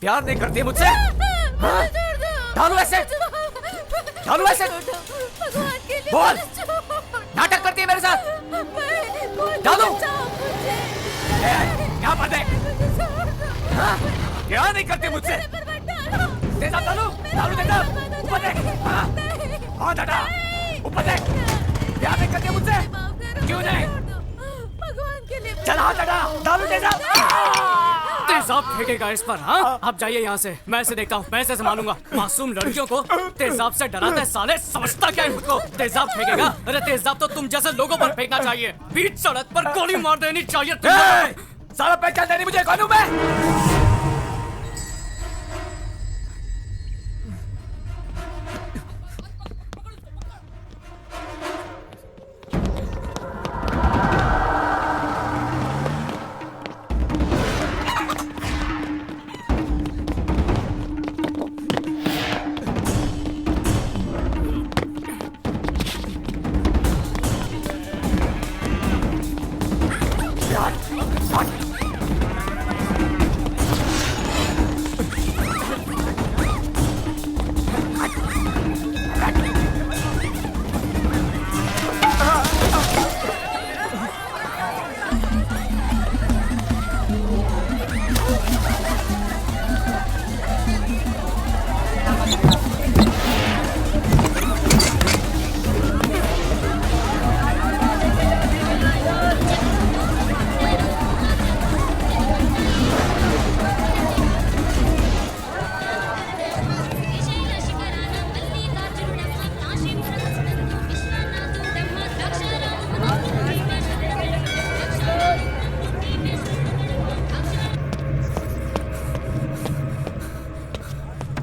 प्यार नहीं करती मुझसे? हाँ? डालू ऐसे? डालू ऐसे? बोल! नाटक करती है मेरे साथ? डालू! क्या बात है? हाँ? प्यार नहीं करती मुझसे? तेजा डालू! डालू तेजा! ऊपर देख! हाँ दादा! ऊपर देख! प्यार नहीं करती मुझसे? क्यों नहीं? चल हाँ दादा! डालू तेजा! तेजाब फेंकेगा इस पर, हाँ? आप जाइए यहाँ से, मैं इसे देखता हूँ, मैं इसे संभालूंगा। मासूम लड़कियों को तेजाब से डराता है साले, समझता क्या है खुद को? तेजाब फेंकेगा? अरे तेजाब तो तुम जैसे लोगों पर फेंकना चाहिए, बीच सड़क पर गोली मार देनी चाहिए तुम्हें। साला पहचान देनी मुझे कौन हूँ मैं?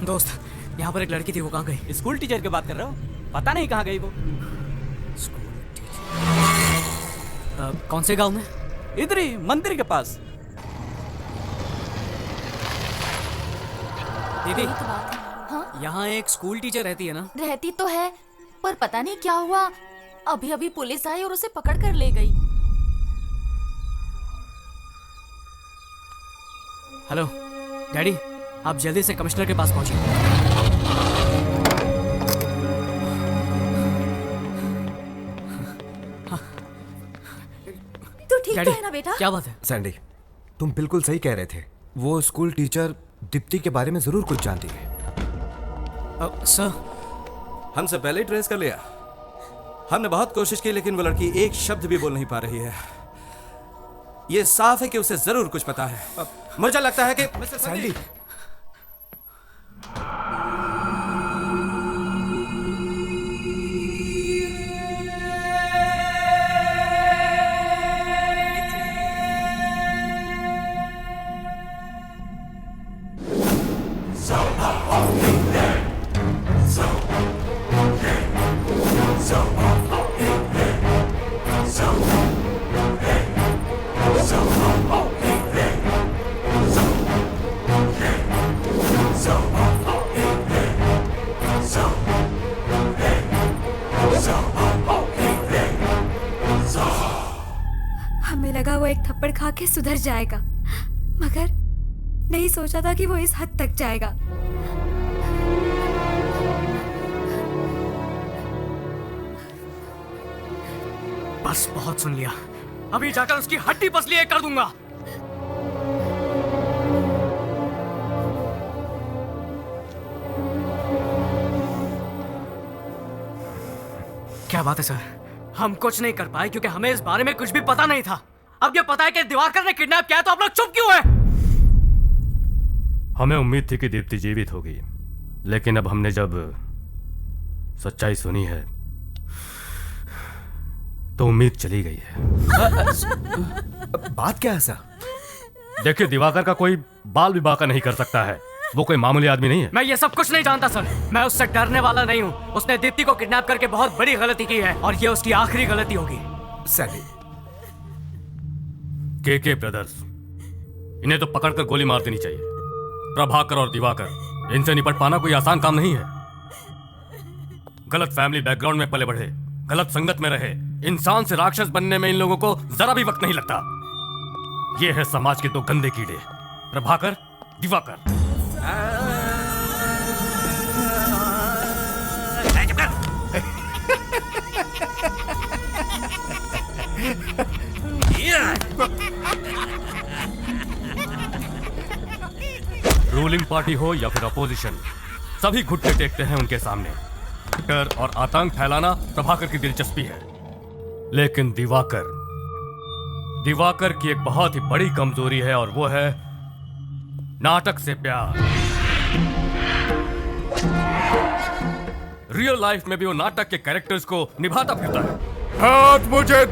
दोस्त, यहाँ पर एक लड़की थी, वो कहाँ गई? स्कूल टीचर की बात कर रहे हो? पता नहीं कहाँ गई वो। School teacher? कौन से गांव में? इधर ही मंदिर के पास। दीदी, हाँ? यहाँ एक स्कूल टीचर रहती है ना? रहती तो है, पर पता नहीं क्या हुआ, अभी अभी पुलिस आई और उसे पकड़ कर ले गई। हेलो डैडी, आप जल्दी से कमिश्नर के पास पहुंचिए। तू ठीक तो है ना बेटा? क्या बात है? सैंडी, तुम बिल्कुल सही कह रहे थे। वो स्कूल टीचर दीप्ति के बारे में जरूर कुछ जानती है। सर, हमसे पहले ही ट्रेस कर लिया। हमने बहुत कोशिश की, लेकिन वो लड़की एक शब्द भी बोल नहीं पा रही है। ये साफ है कि उसे जरूर कुछ पता है। मुझे लगता है कि मिस्टर सैंडी, हमें लगा वो एक थप्पड़ खा के सुधर जाएगा, मगर नहीं सोचा था कि वो इस हद तक जाएगा। बस बहुत सुन लिया, अभी जाकर उसकी हड्डी पसली कर दूंगा। क्या बात है सर, हम कुछ नहीं कर पाए क्योंकि हमें इस बारे में कुछ भी पता नहीं था। अब ये पता है कि दिवाकर ने किडनैप किया, तो आप लोग चुप क्यों हैं? हमें उम्मीद थी कि दीप्ति जीवित होगी, लेकिन अब हमने जब सच्चाई सुनी है तो उम्मीद चली गई है। बात क्या है सर? देखिए, दिवाकर का कोई बाल विवाह का नहीं कर सकता है, वो कोई मामूली आदमी नहीं है। मैं ये सब कुछ नहीं जानता सर, मैं उससे डरने वाला नहीं हूँ। उसने दीप्ति को किडनैप करके बहुत बड़ी गलती की है और ये उसकी आखिरी गलती होगी। सैंडी, के ब्रदर्स, इन्हें तो पकड़कर गोली मार देनी चाहिए। प्रभाकर और दिवाकर, इनसे निपट पाना कोई आसान काम नहीं है। गलत फैमिली बैकग्राउंड में पले बढ़े, गलत संगत में रहे, इंसान से राक्षस बनने में इन लोगों को जरा भी वक्त नहीं लगता। ये है समाज के दो गंदे कीड़े, प्रभाकर, दिवाकर। रूलिंग पार्टी हो या फिर अपोजिशन, सभी घुटने टेकते हैं उनके सामने। डर और आतंक फैलाना प्रभाकर की दिलचस्पी है, लेकिन दिवाकर की एक बहुत ही बड़ी कमजोरी है और वो है नाटक से प्यार। रियल लाइफ में भी वो नाटक के कैरेक्टर्स को निभाता फिरता है। हाथ मुझे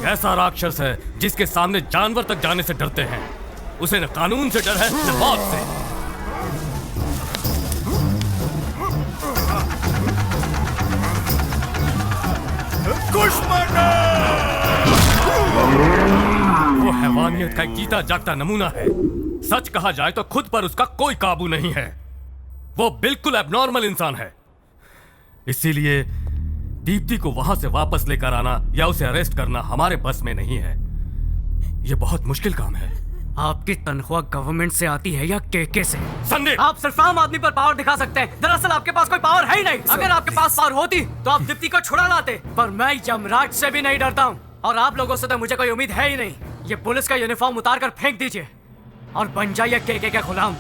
ऐसा राक्षस है जिसके सामने जानवर तक जाने से डरते हैं। उसे न कानून से डर है न मौत से। वो हैवानियत का एक जीता जागता नमूना है। सच कहा जाए तो खुद पर उसका कोई काबू नहीं है। वो बिल्कुल एबनॉर्मल इंसान है। इसीलिए दीप्ति को वहां से वापस लेकर आना या उसे अरेस्ट करना हमारे बस में नहीं है। यह बहुत मुश्किल काम है। आपकी तनख्वाह गवर्नमेंट से आती है या केके से? संदीप, आप सिर्फ आम आदमी पर पावर दिखा सकते हैं। दरअसल आपके पास कोई पावर है ही नहीं। अगर आपके पास पावर होती तो आप दीप्ति को छुड़ा लाते। पर मैं यमराज से भी नहीं डरता हूँ, और आप लोगों से तो मुझे कोई उम्मीद है ही नहीं। ये पुलिस का यूनिफॉर्म उतार कर फेंक दीजिए और बन जाइए केके का गुलाम।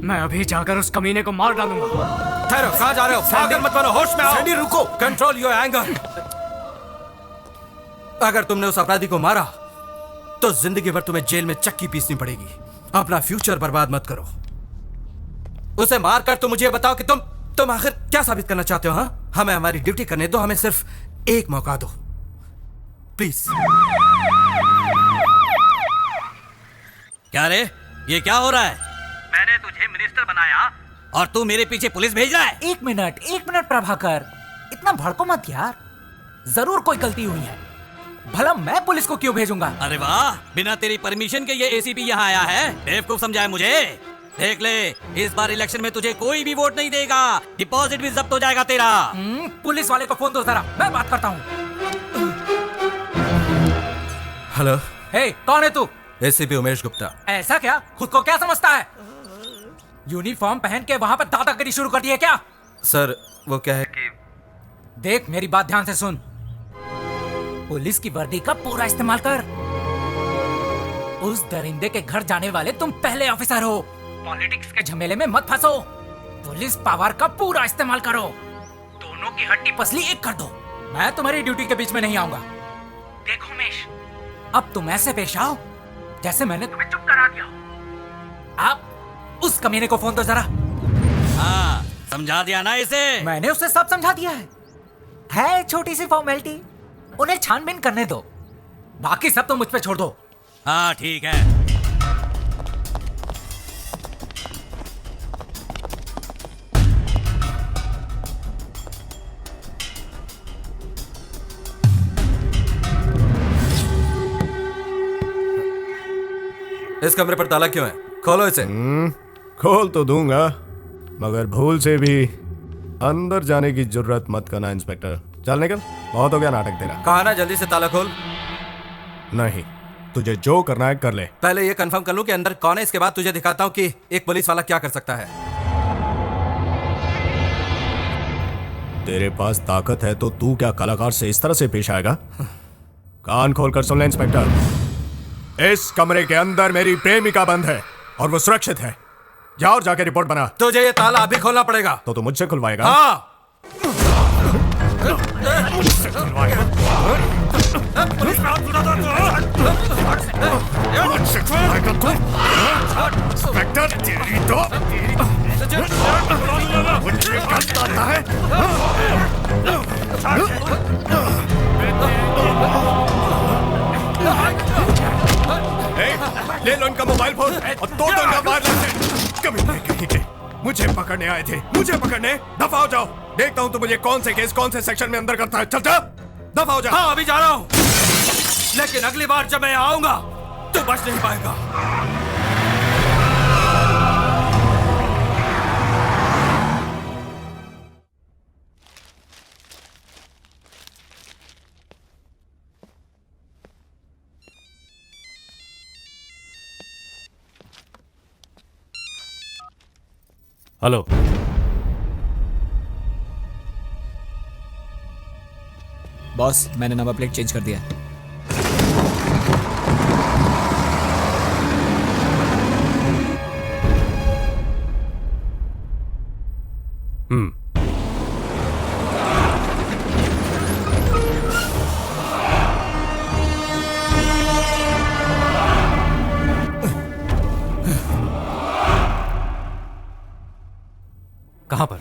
मैं अभी जाकर उस कमीने को मार डालूंगा। ठहरो, कहाँ जा रहे हो? पागल मत बनो, होश में आओ। सैंडी रुको, कंट्रोल योर एंगर। अगर तुमने उस अपराधी को मारा तो जिंदगी भर तुम्हें जेल में चक्की पीसनी पड़ेगी। अपना फ्यूचर बर्बाद मत करो। उसे मारकर तुम मुझे बताओ कि तुम आखिर क्या साबित करना चाहते हो? हाँ, हमें हमारी ड्यूटी करने दो। हमें सिर्फ एक मौका दो, प्लीज। क्या रे, ये क्या हो रहा है? मैंने तुझे मिनिस्टर बनाया और तू मेरे पीछे पुलिस भेज रहा है? एक मिनट प्रभाकर, इतना भड़को मत यार। जरूर कोई गलती हुई है, भला मैं पुलिस को क्यों भेजूंगा? अरे वाह, बिना तेरी परमिशन के ये एसीपी यहाँ आया है। बेवकूफ समझाया मुझे। देख ले, इस बार इलेक्शन में तुझे कोई भी वोट नहीं देगा। डिपॉजिट भी जब्त हो जाएगा तेरा। पुलिस वाले को फोन दो जरा, मैं बात करता हूँ। हेलो। हे, कौन है तू? एसीपी उमेश गुप्ता। ऐसा क्या? खुद को क्या समझता है? यूनिफॉर्म पहन के वहाँ पर दादागिरी शुरू कर दी है क्या? सर, वो क्या है कि देख, मेरी बात ध्यान से सुन। पुलिस की वर्दी का पूरा इस्तेमाल कर। उस दरिंदे के घर जाने वाले तुम पहले ऑफिसर हो। पॉलिटिक्स के झमेले में मत फंसो। पुलिस पावर का पूरा इस्तेमाल करो। दोनों की हड्डी पसली एक कर दो। मैं तुम्हारी ड्यूटी के बीच में नहीं आऊंगा। देखो उमेश, अब तुम ऐसे पेश आओ जैसे मैंने तुम्हें चुप करा दिया हो। आप उस कमीने को फोन दो जरा। हाँ, समझा दिया ना इसे? मैंने उसे सब समझा दिया है छोटी सी फॉर्मेलिटी। उन्हें छानबीन करने दो, बाकी सब तो मुझ पे छोड़ दो। हाँ ठीक है। इस कमरे पर ताला क्यों है? खोलो इसे। खोल तो दूंगा, मगर भूल से भी अंदर जाने की जुर्रत मत करना इंस्पेक्टर। चल निकल, बहुत हो गया नाटक तेरा। कहा ना जल्दी से ताला खोल। नहीं, तुझे जो करना है कर ले। पहले ये कंफर्म कर लूं कि अंदर कौन है, इसके बाद तुझे दिखाता हूं कि एक पुलिस वाला क्या कर सकता है। तेरे पास ताकत है तो तू क्या कलाकार से इस तरह से पेश आएगा? कान खोल कर सुन ले इंस्पेक्टर। इस कमरे के अंदर मेरी प्रेमिका बंद है और वो सुरक्षित है। जा और जाके रिपोर्ट बना। तुझे ये ताला अभी खोलना पड़ेगा। तो तू मुझसे खुलवाएगा? हाँ। तेरी तो मुझे आता है। ले लो इनका मोबाइल फोन और दो इनका मार लेते। कभी नहीं कहीं के मुझे पकड़ने आए थे, मुझे पकड़ने। दफा हो जाओ, देखता हूँ तो मुझे कौन से केस कौन से सेक्शन में अंदर करता है। चल जा, दफा हो जा। हाँ, अभी जा रहा हूँ, लेकिन अगली बार जब मैं आऊंगा तो बच नहीं पाएगा। हेलो। बॉस, मैंने नंबर प्लेट चेंज कर दिया है। कहां पर?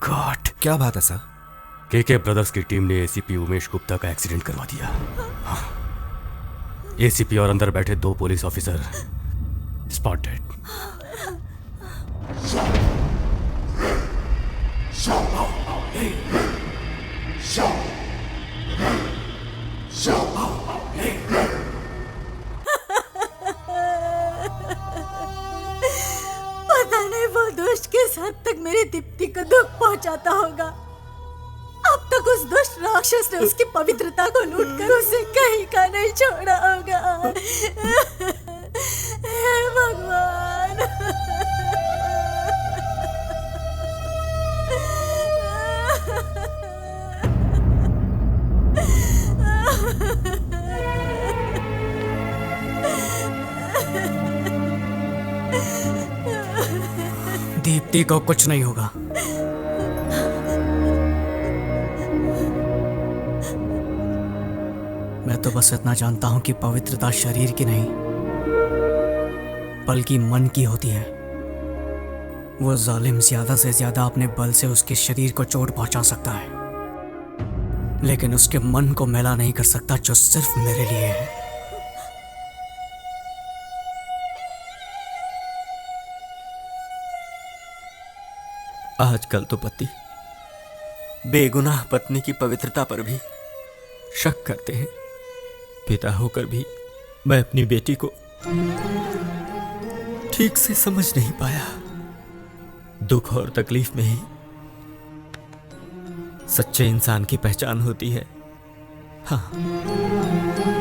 गॉड, क्या बात है सर? केके ब्रदर्स की टीम ने एसीपी उमेश गुप्ता का एक्सीडेंट करवा दिया। एसीपी और अंदर बैठे 2 पुलिस ऑफिसर स्पॉट डेड। पता नहीं वो दुष्ट किस हद तक मेरी दीप्ति को दुख पहुंचाता होगा। अब तक उस दुष्ट राक्षस ने उसकी पवित्रता को लूटकर उसे कहीं का नहीं छोड़ा होगा। हे भगवान। दीप्ति को कुछ नहीं होगा। मैं तो बस इतना जानता हूं कि पवित्रता शरीर की नहीं बल्कि मन की होती है। वो जालिम ज्यादा से ज्यादा अपने बल से उसके शरीर को चोट पहुंचा सकता है, लेकिन उसके मन को मैला नहीं कर सकता, जो सिर्फ मेरे लिए है। आजकल तो पति बेगुनाह पत्नी की पवित्रता पर भी शक करते हैं। पिता होकर भी मैं अपनी बेटी को ठीक से समझ नहीं पाया। दुख और तकलीफ में ही सच्चे इंसान की पहचान होती है। हाँ।